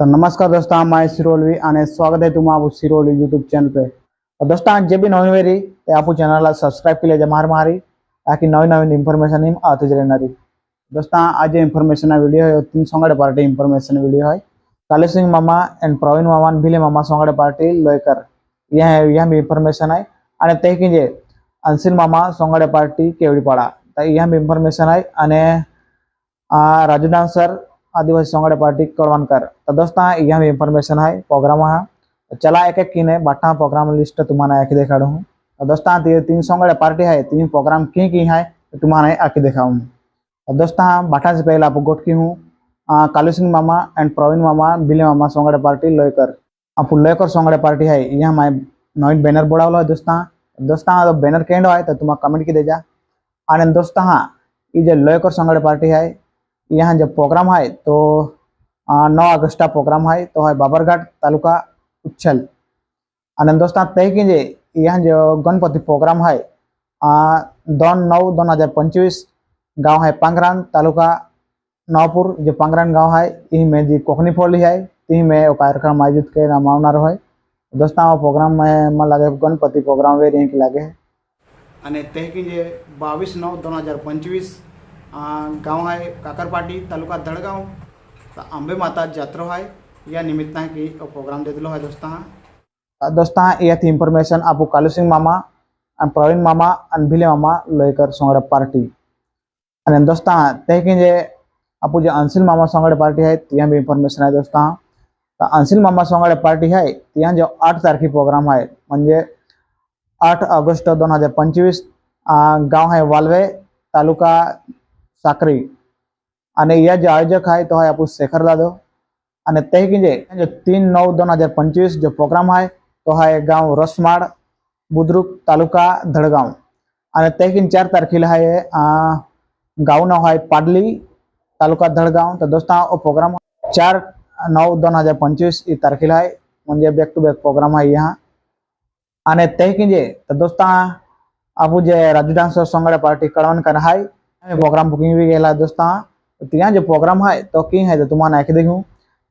तो नमस्कार दोस्तों, मैं सिरोलवी आणि स्वागत है तुम आप सिरोलवी यूट्यूब चैनल पे। और दोस्तों आज जे भी नवीन वेरी ते आप चैनल सब्सक्राइब के लिए मार मारी ताकि नवी नवीन इन्फॉर्मेशन हिम आते रहना। दोस्तों आज इन्फॉर्मेशन वीडियो है तीन संगड़े पार्टी इन्फॉर्मेशन वीडियो है कालू सिंह मामा एंड प्रवीण मामा भिले मामा संगड़े पार्टी लोयकर यह भी इन्फॉर्मेशन है। आणि ते की जे अंसिल मामा संगड़े पार्टी केवड़ीपाड़ा यह भी इन्फॉर्मेशन है। आणि राजू डांसर आदिवासी संगड़े पार्टी कड़वानकर। तो दोस्तों यह भी इन्फॉर्मेशन है प्रोग्राम है। चला एक एक किने बाटा प्रोग्राम लिस्ट तुम्हारा आके दिखाड़ू हूँ। तो दोस्तों ये तीन संगड़े पार्टी है तीन प्रोग्राम की है तुम्हारा आके दिखाऊँ। तो दोस्तों बाटा से पहले आप गोट की हूँ कालू सिंह मामा एंड प्रवीण मामा बिले मामा संगड़े पार्टी लोयकर। आप लोयकर संगड़े पार्टी है यह मैं नवीन बैनर बोड़ा है दोस्तों। दोस्तों बैनर केंड है तो तुम्हारा कमेंट की दे जा। और दोस्तों हाँ ये लोयकर संगड़े पार्टी है यहाँ जब प्रोग्राम है तो 9 अगस्त प्रोग्राम है तो है बाबरघाट तालुका उच्छल। और दोस्तों तय की यहाँ जो गणपति प्रोग्राम है 2/9/2025 गांव है पांगरान तालुका नवपुर जो पांगरान गांव है यही में जी कोकनी फोली है यही में वो कार्यक्रम आयोजित के मावनार है। दोस्तों वो प्रोग्राम में मन लगे गणपति प्रोग्राम वे यहीं लगे है। અને તે की 22/9/2025 गाँव है काकरपाटी तालुका धड़गांव तो अंबे माता जात्रा है या निमित्त है कि प्रोग्राम दे दिलो है दोस्तों ये थी इन्फॉर्मेशन आपको कालू सिंह मामा और प्रवीण मामा और भिले मामा लोयकर संगड़ पार्टी। और दोस्तों ते कि आपको जो अंसिल मामा संगड़ पार्टी है ત્યાં भी इन्फॉर्मेशन है दोस्तों। तो अंसिल मामा संगड़ पार्टी है ત્યાં जो 8 तारखे प्रोग्राम है म्हणजे 8 ऑगस्ट 2025 गाँव है वालवे तालुका साकरी। અને यह जो आयोजक है तो है आपको शेखर दादो। અને તે की जो 3/9/2025 जो प्रोग्राम है तो है गांव रसमाड़ बुद्रुक तालुका धड़गांव। અને તે की 4 तारखेला है गाँव ना है पाडली तालुका धड़गांव। तो दोस्तों वो प्रोग्राम 4/9/2025 तारखेला है म्हणजे बैक टू बैक प्रोग्राम है यहाँ। અને તે की तो दोस्तों आपू जो राजू डांसर संगड़ पार्टी कड़वानकर है प्रोग्राम बुकिंग भी गया दोस्तों। तो ત્યાં जो प्रोग्राम है तो की है तो तुम्हारा आँख देखूँ।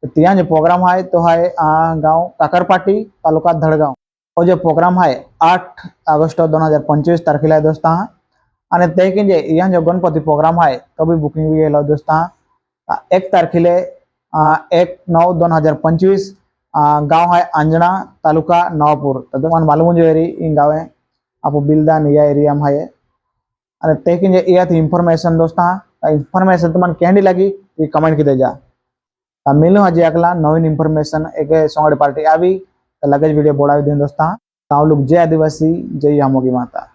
तो ત્યાં जो प्रोग्राम है तो है गाँव काकरपाटी तालुका धड़गांव। और जो प्रोग्राम है 8 अगस्त 2025 तारखेला है दोस्तों। और ते की यहाँ जो गणपति प्रोग्राम है तो भी बुकिंग भी गया दोस्तों 1 तारखेले 1/9/2025 गाँव है अंजना तालुका नवापुर। तो तुम्हारा मालूम जो एरी गाँव है आप बिलदान या एरिया में है। और ते की यह थी इन्फॉर्मेशन दोस्तों। इन्फॉर्मेशन तुम्हारे कैंडी लगी ये कमेंट की दे जा। मिलूँ हजी अगला नवीन इन्फॉर्मेशन एक संगड़ पार्टी आई तो लगे वीडियो बोड़ा दिन दोस्तों। तो लोग जय आदिवासी जय यामोगी माता।